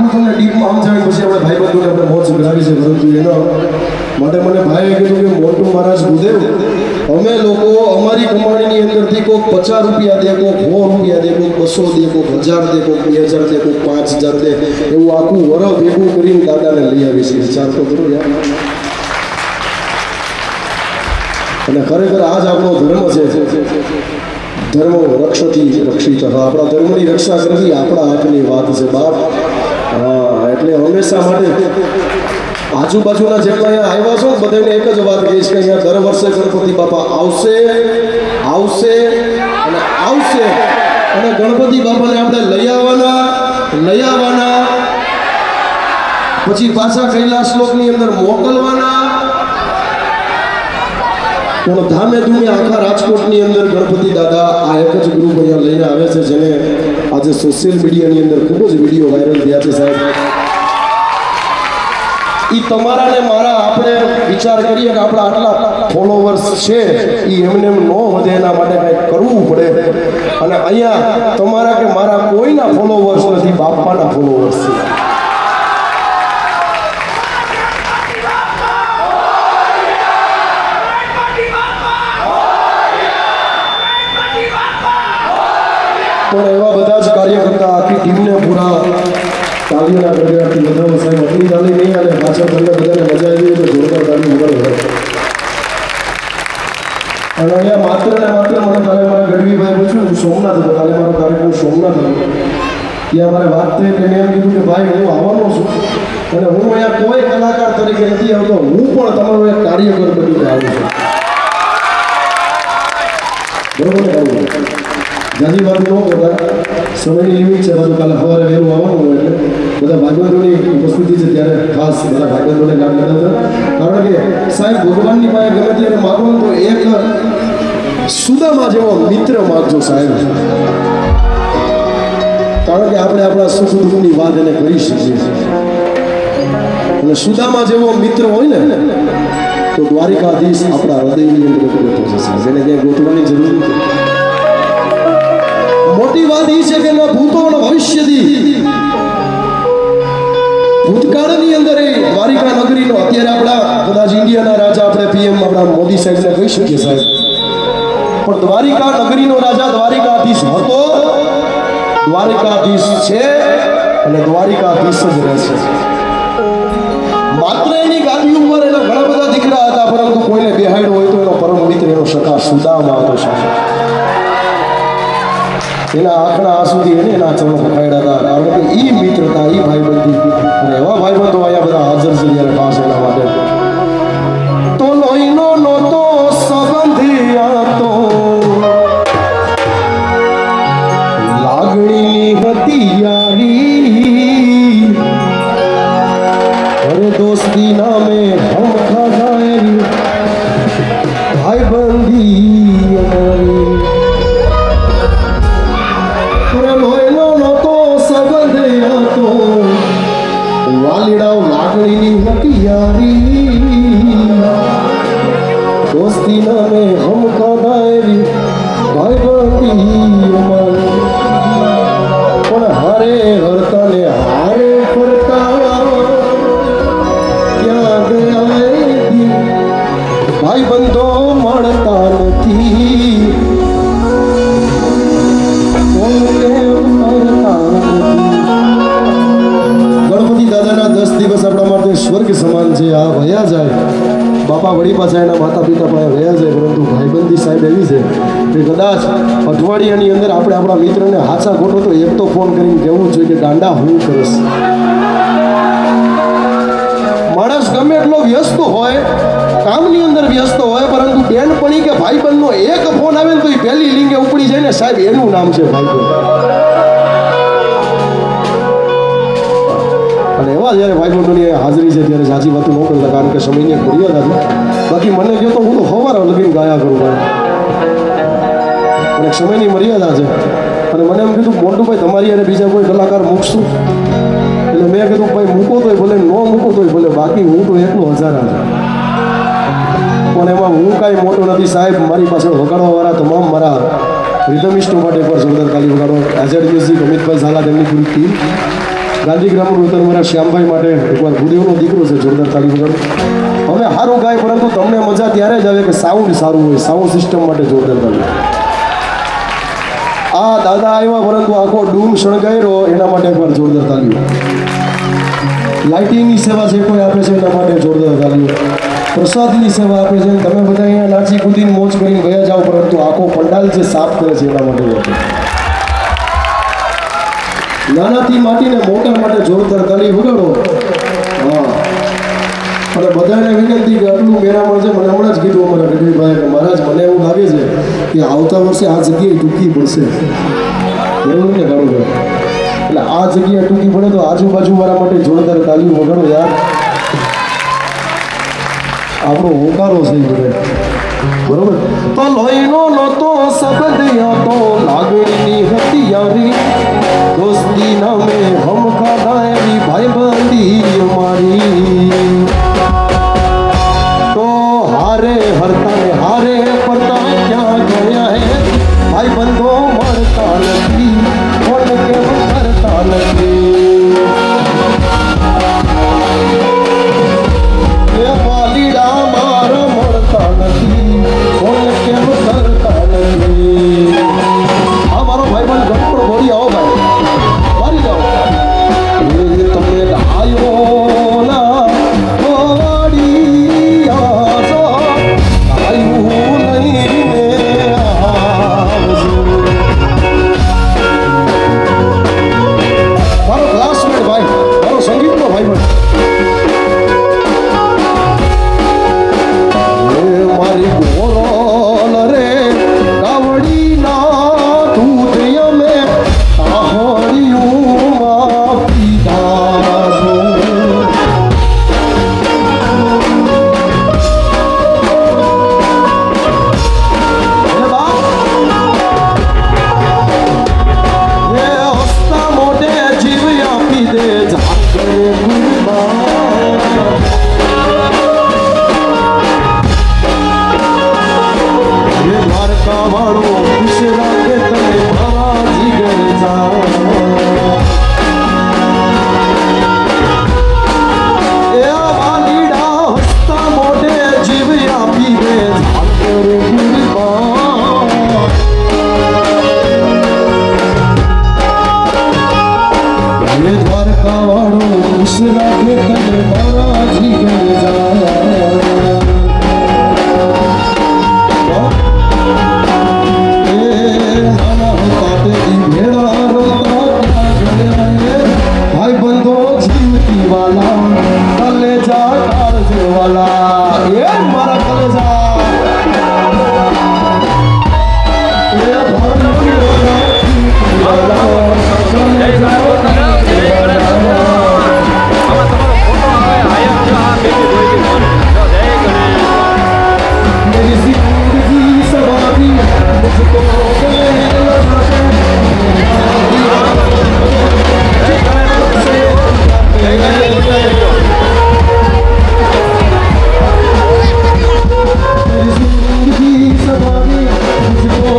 બધું તમને ડીપમાં સમજાવી પછી આપણે ભાઈબંધોને આપણે મોજ કરાવી છે, પરંતુ એનો માટે મને ભાઈએ કીધું કે મોટું મહારાજ ગુરુદેવ, અમે લોકો અમારી કમાણીની અંદરથી કોઈક 50 રૂપિયા દે, કોઈક 100 રૂપિયા દે, કોઈક 200 દે, કોઈક 1000 દે, કોઈક 2000 દે, કોઈક 5000 દે, એવું આખું વરસ ભેગું કરીને દાદાને લઈ આવી છે. વિચાર તો કરો યાર. અને ખરેખર આ જ આપણો ધર્મ છે. ધર્મ રક્ષતી રક્ષિત. આપણા ધર્મની રક્ષા કરવી આપણા હાથની વાત છે બાપ. હા, એટલે હંમેશા માટે આજુબાજુના જેટલા અહીંયા આવ્યા છો બધાને એક જ વાત કહીશ કે અહીંયા દર વર્ષે ગણપતિ બાપા આવશે આવશે અને આવશે, અને ગણપતિ બાપાને આપણે લઈ આવવાના, પછી પાછા કૈલાસ લોકની અંદર મોકલવાના. પણ ધામે ધૂમે આખા રાજકોટની અંદર ગણપતિ દાદા આ એક જ ગ્રુપ અહીંયા લઈને આવે છે, જેને આજે સોશિયલ મીડિયાની અંદર ખૂબ જ વિડીયો વાયરલ થયા છે સાહેબ. એ તમારા ને મારા આપણે વિચાર કરીએ કે આપણા આટલા ફોલોવર્સ છે, એ એમને એમ ન વધે એના માટે કંઈક કરવું પડે. અને અહીંયા તમારા કે મારા કોઈના ફોલોવર્સ નથી, બાપાના ફોલોવર્સ છે. પણ એવા બધા જ કાર્યકર્તા આખી ટીમને પૂરા તાલીઓના ગરગડાટથી વધાવો સાહેબ. આટલી તાલી નહીં અને પાછળ તમને બધાને મજા આવી તો જોરદાર તાલી વગાડો. અને અહીંયા માત્ર ને માત્ર મને કાલે મારા ગઢવીભાઈ પૂછ્યું, હું સોમનાથ હતો, કાલે મારો કાર્યક્રમ સોમનાથ હતો. ત્યાં મારે વાત થઈ એટલે મેં એમ કીધું કે ભાઈ હું આવવાનો છું અને હું અહીંયા કોઈ કલાકાર તરીકે નથી આવતો, હું પણ તમારો એક કાર્યકર બનીને આવું છું. બરોબર ને? આવું જાજી વાત ન કરતા, સમયની લિમિટ છે. બધું કાલે સવારે વહેલું આવવાનું હોય એટલે બધા ભાગવતોની ઉપસ્થિતિ છે ત્યારે ખાસ બધા ભાગવતોને ગામ લીધા હતા. કારણ કે સાહેબ ભગવાનની પાસે ગમે ત્યારે માગો તો એક સુદામા જેવો મિત્ર માગજો સાહેબ. કારણ કે આપણે આપણા સુખ દુઃખની વાત એને કરી શકીએ છીએ. અને સુદામા જેવો મિત્ર હોય ને તો દ્વારિકાધીશ આપણા હૃદયની અંદર બેઠો છે સાહેબ, એને ક્યાંય ગોતવાની જરૂર નથી. મોટી વાત એ છે કે ભૂતો અને ભવિષ્યથી ભૂતકાળની અંદર એ દ્વારિકા નગરીનો અત્યારે આપણા કદાચ ઇન્ડિયાના રાજા આપણે પીએમ આપણા મોદી સાહેબને કહી શકીએ સાહેબ, પણ દ્વારિકા નગરીનો રાજા દ્વારિકાધીશ હતો, દ્વારિકાધીશ છે અને દ્વારિકાધીશ જ રહેશે. માત્ર એની ગાદી ઉપર એના ઘણા બધા દીકરા હતા, પરંતુ કોઈને બેહાડ્યો હોય તો એનો પરમ મિત્ર એનો સખા સુદામા હતો સાહેબ. એના આંખના આંસુથી એને એના ચરણો પકડાયા હતા, કારણ કે એ મિત્રતા, એ ભાઈબંધી. અને એવા ભાઈબંધો અહીંયા બધા હાજર છે જ્યારે ખાસ એના માટે. તો લોહીનો નહોતો સંબંધી હતો, લાગણીની હતી યારી, અરે દોસ્તી નામે હમ ખાધાયેલી ભાઈબંધી અમારી. વાલીડાઓ લાગણીની હતી યારી, દોસ્તી નામે હમ કાધાયેલી ભાઈબંધી અમારી. પણ હારે હરતા ને હારે ફરતા ક્યાં ગયા ભાઈબંધો મળતા નથી, સ્વર્ગ સમાન છે. આ વયા જાય બાપા વળી પાછા એના માતા પિતા પાસે વયા જાય, પરંતુ ભાઈબંધી સાહેબ એવી છે કે કદાચ અઠવાડિયાની અંદર આપણે આપણા મિત્રને હાચા ખોટો તો એક તો ફોન કરીને કહેવું જોઈએ કે ગાંડા હું કરીશ. માણસ ગમે એટલો વ્યસ્ત હોય, કામની અંદર વ્યસ્ત હોય, પરંતુ બેનપણી કે ભાઈબંધનો એક ફોન આવે ને તો એ પહેલી લિંગે ઉપડી જાય ને સાહેબ, એનું નામ છે ભાઈબંધ. અને એવા જ્યારે ભાઈબંધોની હાજરી છે ત્યારે સાચી વાતો ન કરતા, કારણ કે સમયની મર્યાદા હતી. બાકી મને કહો તો હું તો સવારે લગીને ગાયા કરું ભાઈ, પણ એક સમયની મર્યાદા છે. અને મને એમ કીધું મોટુભાઈ તમારી અને બીજા કોઈ કલાકાર મૂકશું, એટલે મેં કીધું ભાઈ મૂકો તોય ભલે, ન મૂકો તોય ભલે, બાકી હું તો એકલું હજારા છું. પણ એમાં હું કાંઈ મોટો નથી સાહેબ. મારી પાસે વગાડવાવાળા તમામ મારા રિધમિસ્ટો માટે એકવાર જોરદાર તાલી વગાડો. એઝેડ મ્યુઝિક, અમિતભાઈ ઝાલા, તેમની પૂરી ટીમ, ગાંધીગ્રામનું વેતન મારા શ્યામભાઈ માટે એકવાર ભૂદેવનો દીકરો છે, જોરદાર તાળી વગાડો. હવે સારું ગાય પરંતુ તમને મજા ત્યારે જ આવે કે સાઉન્ડ સારું હોય. સાઉન્ડ સિસ્ટમ માટે જોરદાર તાળી. આ દાદા આવ્યા પરંતુ આખો ડૂમ શણગાયરો એના માટે એકવાર જોરદાર તાળીઓ. લાઇટિંગની સેવા છે કોઈ આપે છે એના માટે જોરદાર તાળીઓ. પ્રસાદની સેવા આપે છે તમે બધા અહીંયા નાચી કૂદીને મોજ કરીને ગયા જાઓ પરંતુ આખો પંડાલ જે સાફ કરે છે એના માટે. નાનાથી માંડીને મોટા માટે જોરદાર તાળી વગાડો. હા, અને બધાને વિનંતી કે આટલું મેરામણ છે. મને હમણાં જ કીધું અમારા ગઢવીભાઈ કે મહારાજ મને એવું લાગે છે કે આવતા વર્ષે આ જગ્યાએ ટૂંકી પડશે. બરોબર ને કાળુભાઈ? એટલે આ જગ્યાએ ટૂંકી પડે તો આજુબાજુવાળા માટે જોરદાર તાળી વગાડો યાર. આપણો હોકારો છે બધે. બરોબર? તો લોહીનો નહોતો સંબંધ હતો, લાગણીની હતી યારી, દોસ્તી નામે હમ ખાધા એવી ભાઈબંધી અમારી. તો હારે હરતા ને હારે પડતા ક્યાં ગયા હે ભાઈબંધો મળતા નથી, કોણ કેમ કરતા નથી. એ વાલીડા મારા મળતા નથી, કોણ કેમ કરતા નથી. આ મારો ભાઈબંધ ગણપત બોલી આવો ભાઈ, મારી જાઓ. એ તમે આયો ના વાડી આસો, આયું નહીં ને આવજો. મારો ક્લાસમેટ ભાઈ, મારો સંગીતનો ભાઈબંધ. મારી ગોરોલ રે કાવડી ના દૂધ અમે આહોળિયું પીધા છો. એ હસતા મોઢે જીવ આપી દે જાગરે ગુરબા. દ્વારકાવાળો ખુશ રાખે તને મારા જીગર જા. એ વાલીડા હસતા મોઢે જીવ આપી દે જાગર ગુરબા. એ દ્વારકાવાળો ખુશ રાખે તને મારા જીગર જા. ભાઈબંધો જીવતી વાલા કલેજા કાળજે વાલા. એ મારા કલેજા એ ભાઈબંધો જીવતી વાલા કલેજા કાળજે વાલા. मेरी जिंदगी सवारी मुझको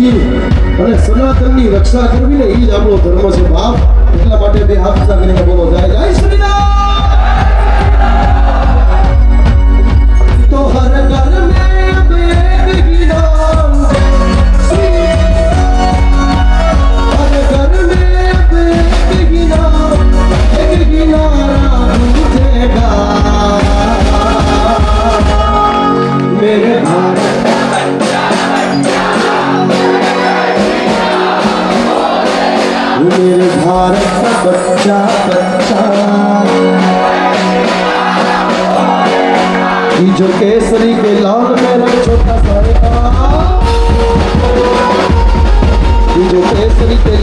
બચી અને સનાતનની રક્ષા કરવી ને એ જ આપણો ધર્મ છે બાપ. એટલા માટે બે હાથ ઊંચા કરીને બોલો જય જય શ્રી રામ. તો હર ઘર મેં વેદ ગીનામ હર ઘર મેં વેદ ગીનામ એક ગીનારા दूजेगा मेरे भारत मेरे भारत का बच्चा बच्चा जो केसरी के लाल मेरा छोटा सा जो केसरी के